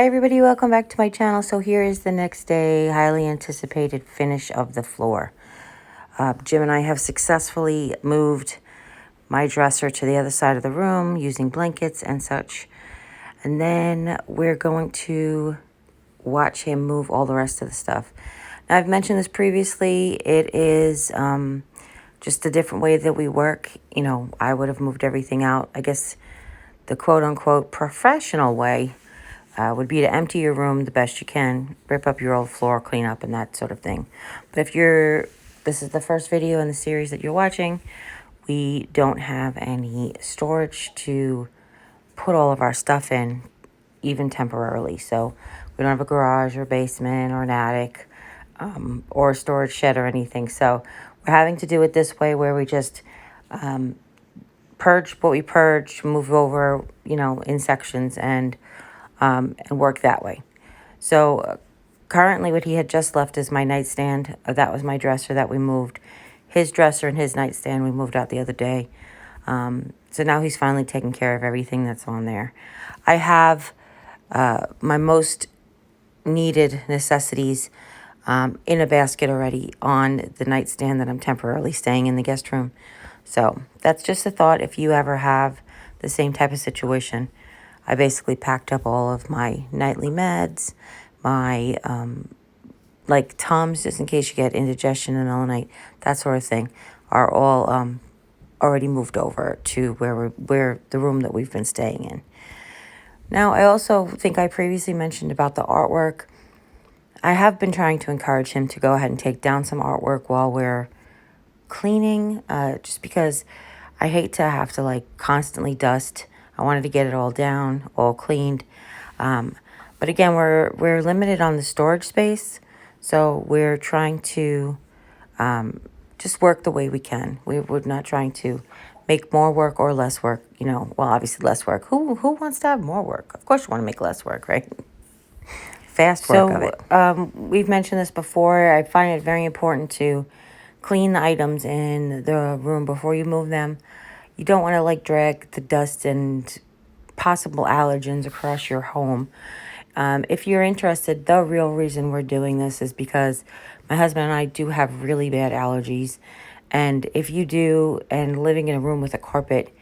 Hi everybody, welcome back to my channel. So here is the next day, highly anticipated finish of the floor. Jim and I have successfully moved my dresser to the other side of the room using blankets and such. And then we're going to watch him move all the rest of the stuff. Now I've mentioned this previously, it is just a different way that we work. You know, I would have moved everything out. I guess the quote unquote professional way would be to empty your room the best you can, rip up your old floor, clean up, and that sort of thing. But if this is the first video in the series that you're watching, we don't have any storage to put all of our stuff in, even temporarily. So we don't have a garage or basement or an attic or a storage shed or anything. So we're having to do it this way, where we just purge what we purge, move over, in sections, and work that way. So currently what he had just left is my nightstand. That was my dresser that we moved. His dresser and his nightstand we moved out the other day. So now he's finally taken care of everything that's on there. I have my most needed necessities in a basket already on the nightstand that I'm temporarily staying in the guest room. So that's just a thought if you ever have the same type of situation. I basically packed up all of my nightly meds, my like Tums, just in case you get indigestion in the middle of the night, that sort of thing, are all already moved over to where the room that we've been staying in. Now, I also think I previously mentioned about the artwork. I have been trying to encourage him to go ahead and take down some artwork while we're cleaning, just because I hate to have to constantly dust. I wanted to get it all down, all cleaned. But again, we're limited on the storage space, so we're trying to just work the way we can. We're not trying to make more work or less work. Well, obviously less work. Who wants to have more work? Of course you want to make less work, right? Fast work of it. We've mentioned this before. I find it very important to clean the items in the room before you move them. You don't want to drag the dust and possible allergens across your home. If you're interested, the real reason we're doing this is because my husband and I do have really bad allergies. And if you do, and living in a room with a carpet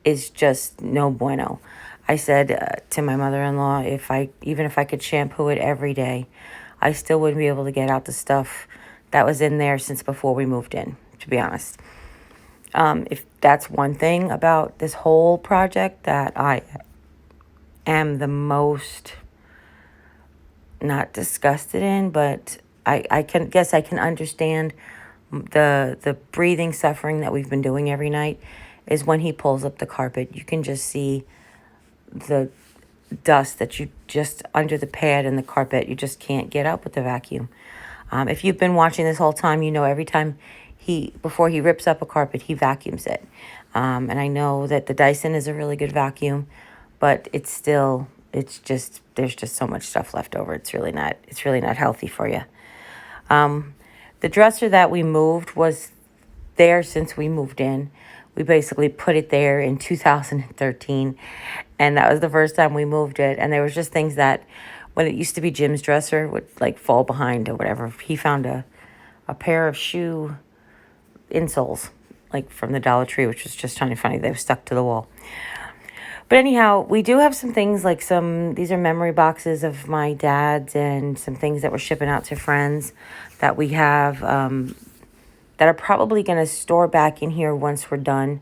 is just no bueno. I said to my mother-in-law, even if I could shampoo it every day, I still wouldn't be able to get out the stuff that was in there since before we moved in, to be honest. If that's one thing about this whole project that I am the most not disgusted in, but I can understand the breathing suffering that we've been doing every night, is when he pulls up the carpet. You can just see the dust that you just under the pad and the carpet, you just can't get up with the vacuum. If you've been watching this whole time, every time before he rips up a carpet, he vacuums it. And I know that the Dyson is a really good vacuum, but there's just so much stuff left over. It's really not healthy for you. The dresser that we moved was there since we moved in. We basically put it there in 2013, and that was the first time we moved it. And there was just things that, when it used to be Jim's dresser, would fall behind or whatever. He found a pair of shoe insoles from the Dollar Tree, which was just kind of funny. They were stuck to the wall. But anyhow, we do have some things these are memory boxes of my dad's and some things that we're shipping out to friends that we have that are probably going to store back in here once we're done,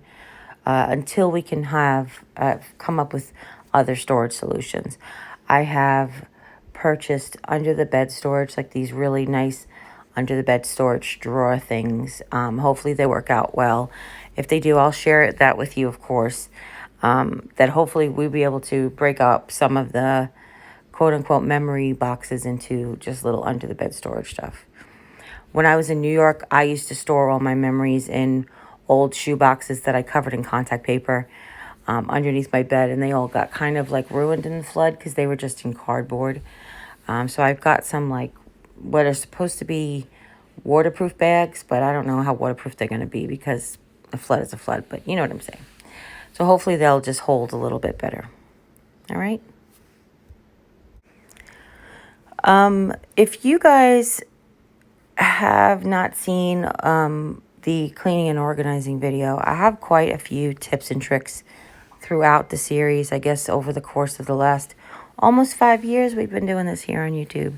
until we can come up with other storage solutions. I have purchased under the bed storage, these really nice under the bed storage drawer things. Hopefully they work out well. If they do, I'll share that with you, of course. That hopefully we'll be able to break up some of the quote-unquote memory boxes into just little under-the-bed storage stuff. When I was in New York, I used to store all my memories in old shoe boxes that I covered in contact paper underneath my bed, and they all got kind of ruined in the flood because they were just in cardboard. So I've got some what are supposed to be waterproof bags, but I don't know how waterproof they're going to be because a flood is a flood, but you know what I'm saying. So hopefully they'll just hold a little bit better. All right. If you guys have not seen the cleaning and organizing video, I have quite a few tips and tricks throughout the series. I guess over the course of the last almost 5 years, we've been doing this here on YouTube.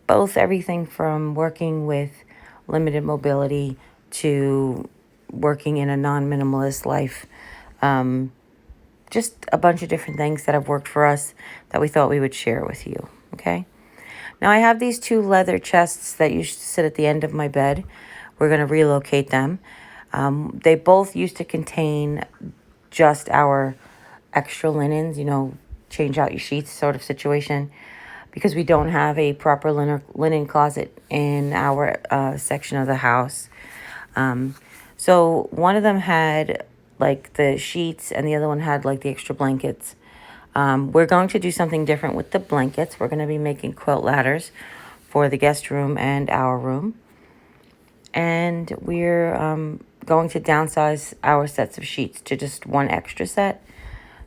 Both everything from working with limited mobility to working in a non-minimalist life. Just a bunch of different things that have worked for us that we thought we would share with you, okay? Now, I have these two leather chests that used to sit at the end of my bed. We're going to relocate them. They both used to contain just our extra linens, change out your sheets sort of situation, because we don't have a proper linen closet in our section of the house. So one of them had like the sheets and the other one had like the extra blankets. We're going to do something different with the blankets. We're going to be making quilt ladders for the guest room and our room. And we're going to downsize our sets of sheets to just one extra set.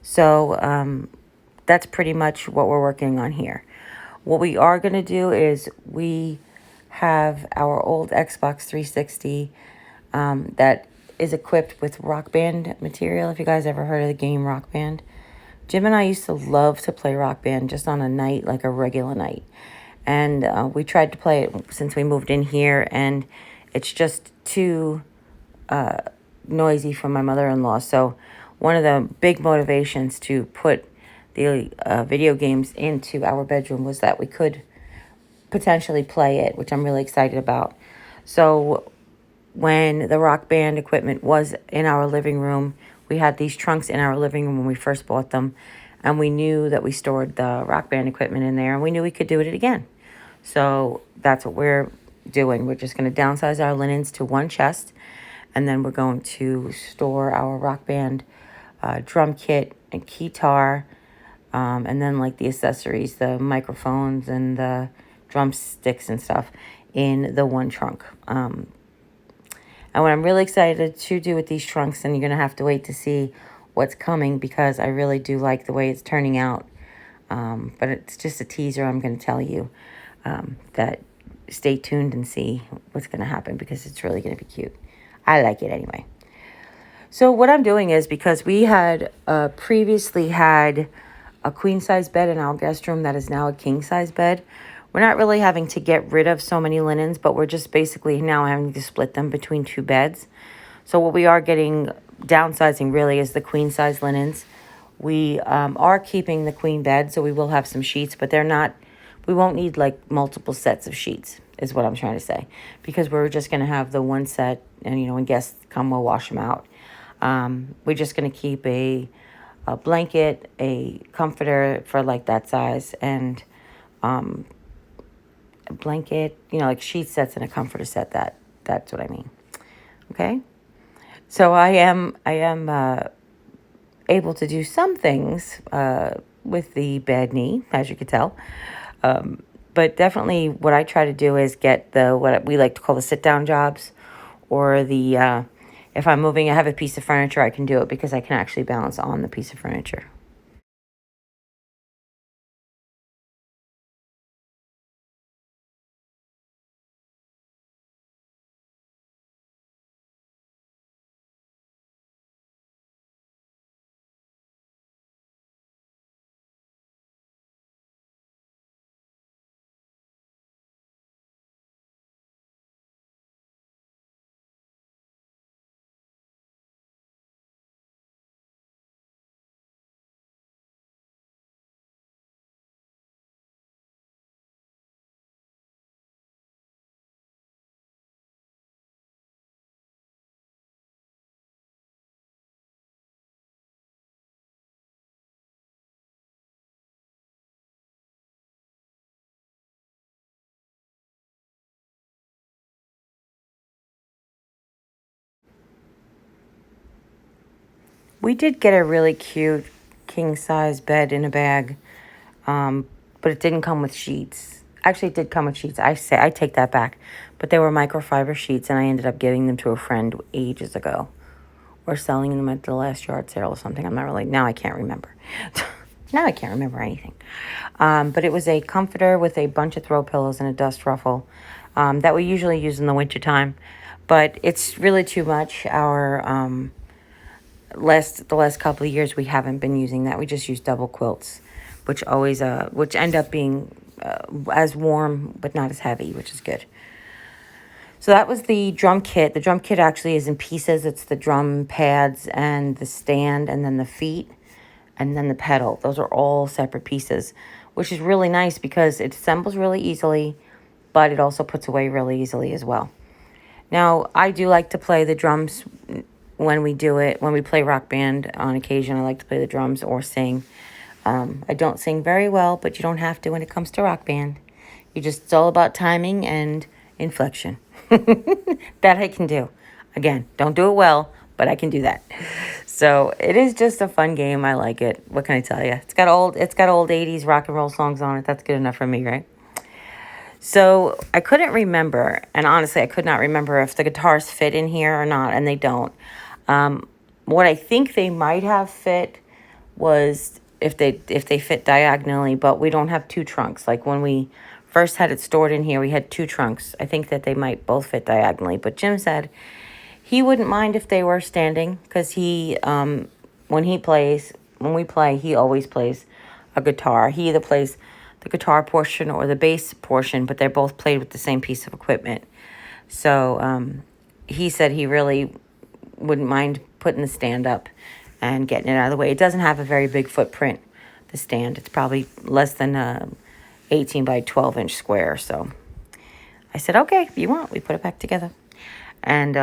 So that's pretty much what we're working on here. What we are going to do is we have our old Xbox 360 that is equipped with Rock Band material. If you guys ever heard of the game Rock Band. Jim and I used to love to play Rock Band just on a night, like a regular night. And we tried to play it since we moved in here, and it's just too noisy for my mother-in-law. So one of the big motivations to put the video games into our bedroom was that we could potentially play it, which I'm really excited about. So when the Rock Band equipment was in our living room, we had these trunks in our living room when we first bought them, and we knew that we stored the Rock Band equipment in there, and we knew we could do it again. So that's what we're doing. We're just going to downsize our linens to one chest, and then we're going to store our Rock Band drum kit and guitar, and then like the accessories, the microphones and the drumsticks and stuff in the one trunk. And what I'm really excited to do with these trunks, and you're going to have to wait to see what's coming because I really do like the way it's turning out. But it's just a teaser. I'm going to tell you that stay tuned and see what's going to happen because it's really going to be cute. I like it anyway. So what I'm doing is, because we had previously had a queen-size bed in our guest room that is now a king-size bed, we're not really having to get rid of so many linens, but we're just basically now having to split them between two beds. So what we are getting downsizing really is the queen-size linens. We are keeping the queen bed, so we will have some sheets, but we won't need like multiple sets of sheets is what I'm trying to say, because we're just going to have the one set, and when guests come, we'll wash them out. We're just going to keep a blanket, a comforter for like that size, and a blanket, like sheet sets and a comforter set. That's what I mean. Okay. So I am able to do some things with the bad knee, as you could tell. But definitely what I try to do is get what we like to call the sit-down jobs, or the if I'm moving a heavy piece of furniture, I can do it because I can actually balance on the piece of furniture. We did get a really cute king-size bed in a bag, but it didn't come with sheets. Actually, it did come with sheets. I take that back. But they were microfiber sheets, and I ended up giving them to a friend ages ago, or selling them at the last yard sale or something. I'm not really, now I can't remember. Now I can't remember anything. But it was a comforter with a bunch of throw pillows and a dust ruffle that we usually use in the wintertime. But it's really too much. The last couple of years we haven't been using that. We just use double quilts, which end up being as warm but not as heavy, which is good. So that was the drum kit. The drum kit actually is in pieces. It's the drum pads and the stand and then the feet and then the pedal. Those are all separate pieces, which is really nice because it assembles really easily, but it also puts away really easily as well. Now, I do like to play the drums when we do it. When we play Rock Band on occasion, I like to play the drums or sing. I don't sing very well, but you don't have to when it comes to Rock Band. It's all about timing and inflection. That I can do. Again, don't do it well, but I can do that. So it is just a fun game. I like it. What can I tell you? It's got old 80s rock and roll songs on it. That's good enough for me, right? So I couldn't remember, and honestly, I could not remember if the guitars fit in here or not, and they don't. What I think they might have fit was if they fit diagonally, but we don't have two trunks. Like when we first had it stored in here, we had two trunks. I think that they might both fit diagonally, but Jim said he wouldn't mind if they were standing because when we play, he always plays a guitar. He either plays the guitar portion or the bass portion, but they're both played with the same piece of equipment. So he said he really wouldn't mind putting the stand up and getting it out of the way. It doesn't have a very big footprint, the stand. It's probably less than 18 by 12 inch square. So I said, okay, if you want, we put it back together. And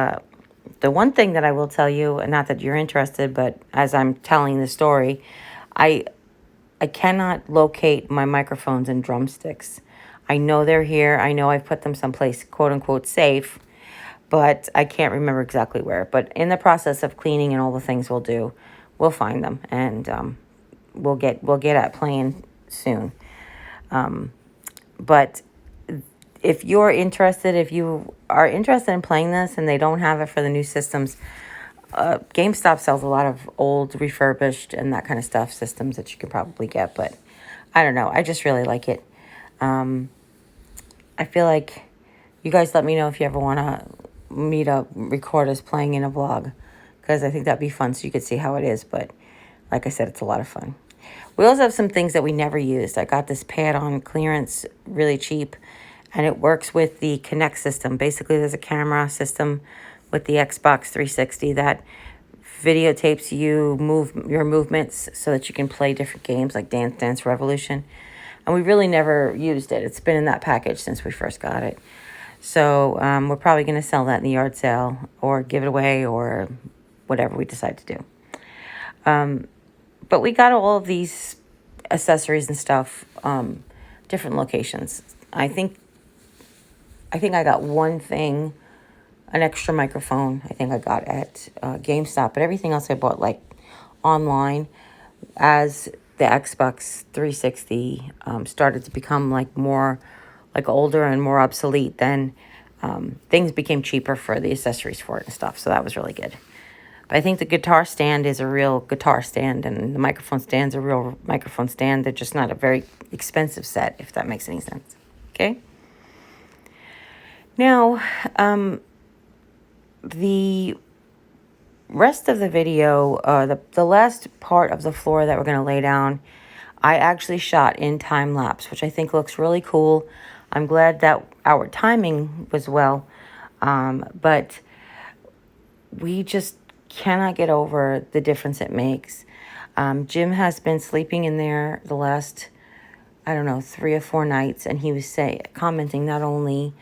the one thing that I will tell you, and not that you're interested, but as I'm telling the story, I cannot locate my microphones and drumsticks. I know they're here. I know I've put them someplace, quote unquote, safe, but I can't remember exactly where. But in the process of cleaning and all the things we'll do, we'll find them, and we'll get at playing soon. But if you are interested in playing this and they don't have it for the new systems, GameStop sells a lot of old refurbished and that kind of stuff, systems that you could probably get, but I don't know. I just really like it. I feel like you guys let me know if you ever want to meet up, record us playing in a vlog, because I think that'd be fun so you could see how it is. But like I said, it's a lot of fun. We also have some things that we never used. I got this pad on clearance really cheap, and it works with the Kinect system. Basically, there's a camera system with the Xbox 360 that videotapes your movements so that you can play different games like Dance Dance Revolution. And we really never used it. It's been in that package since we first got it. So we're probably going to sell that in the yard sale or give it away or whatever we decide to do. But we got all of these accessories and stuff, different locations. I think I got one thing, an extra microphone, I think I got at GameStop, but everything else I bought like online as the Xbox 360 started to become like more like older and more obsolete. Then things became cheaper for the accessories for it and stuff, so that was really good. But I think the guitar stand is a real guitar stand, and the microphone stand's a real microphone stand. They're just not a very expensive set, if that makes any sense. Okay? Now, the rest of the video, the last part of the floor that we're going to lay down, I actually shot in time lapse, which I think looks really cool. I'm glad that our timing was well, but we just cannot get over the difference it makes. Jim has been sleeping in there the last, 3 or 4 nights, and he was commenting not only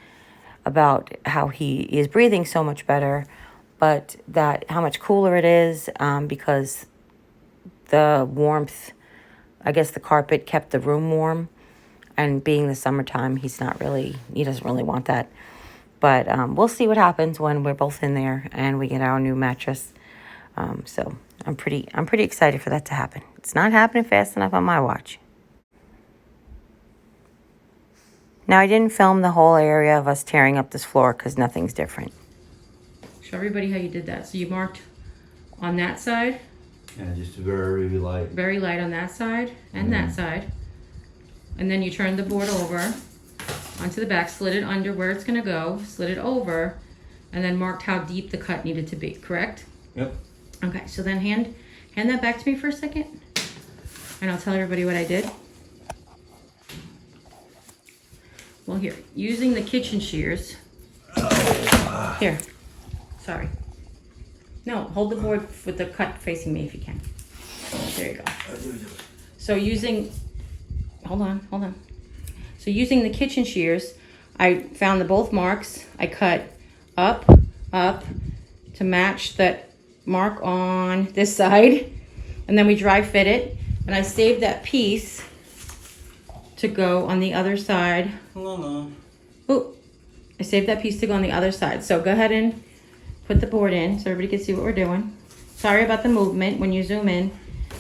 about how he is breathing so much better, but that how much cooler it is because the warmth, I guess the carpet kept the room warm, and being the summertime, he doesn't really want that. But we'll see what happens when we're both in there and we get our new mattress. So I'm pretty excited for that to happen. It's not happening fast enough on my watch. Now, I didn't film the whole area of us tearing up this floor because nothing's different. Show everybody how you did that. So you marked on that side Yeah, just very light. Very light on that side and that side. And then you turn the board over onto the back, slid it under where it's gonna go, slid it over, and then marked how deep the cut needed to be, correct? Yep. Okay, so then hand that back to me for a second, and I'll tell everybody what I did. Well, here, using the kitchen shears. Here, sorry. No, hold the board with the cut facing me if you can. There you go. So using, hold on. So using the kitchen shears, I found the both marks. I cut up to match that mark on this side. And then we dry fit it. And I saved that piece to go on the other side. Hello. Oh, I saved that piece to go on the other side. So go ahead and put the board in so everybody can see what we're doing. Sorry about the movement. When you zoom in,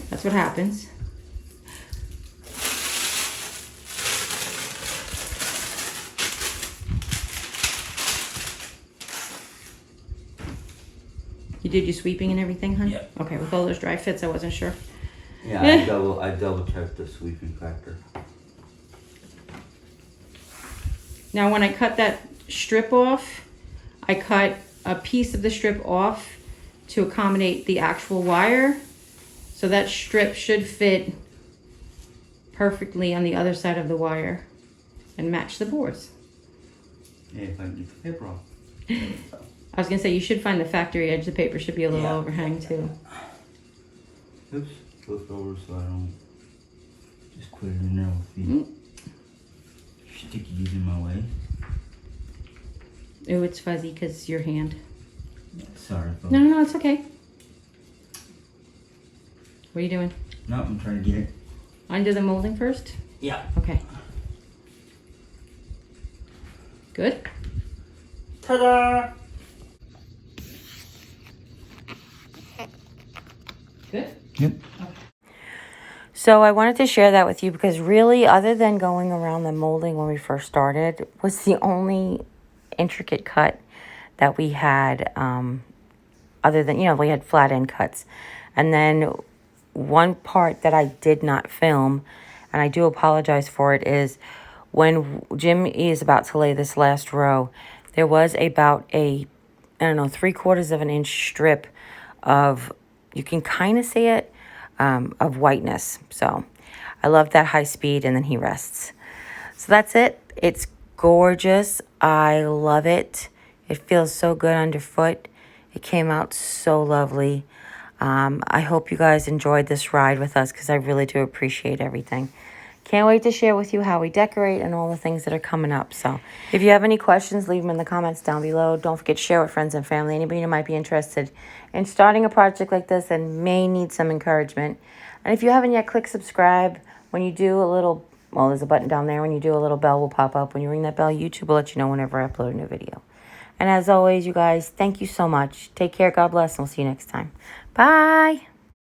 that's what happens. You did your sweeping and everything, huh? Yeah. Okay, with all those dry fits, I wasn't sure. Yeah, I double checked the sweeping factor. Now when I cut that strip off, I cut a piece of the strip off to accommodate the actual wire. So that strip should fit perfectly on the other side of the wire and match the boards. Yeah, if I can get the paper off. I was gonna say, you should find the factory edge. The paper should be a little overhang too. Oops, flip over so I don't just put it in there with the stickies in my way. Oh, it's fuzzy because your hand. Sorry, folks. No, it's okay. What are you doing? No, I'm trying to get it. Undo the molding first? Yeah. Okay. Good? Ta-da! Good? Yep. So I wanted to share that with you because really, other than going around the molding when we first started, was the only intricate cut that we had, other than, we had flat end cuts. And then one part that I did not film, and I do apologize for it, is when Jim is about to lay this last row, there was about a, 3/4 of an inch strip of, you can kind of see it, of whiteness. So I love that high speed, and then he rests. So that's it. It's gorgeous. I love it. It feels so good underfoot. It came out so lovely. I hope you guys enjoyed this ride with us because I really do appreciate everything. Can't wait to share with you how we decorate and all the things that are coming up. So if you have any questions, leave them in the comments down below. Don't forget to share with friends and family. Anybody who might be interested in starting a project like this and may need some encouragement. And if you haven't yet, click subscribe. When you do a little, there's a button down there. When you do, a little bell will pop up. When you ring that bell, YouTube will let you know whenever I upload a new video. And as always, you guys, thank you so much. Take care. God bless. And we'll see you next time. Bye.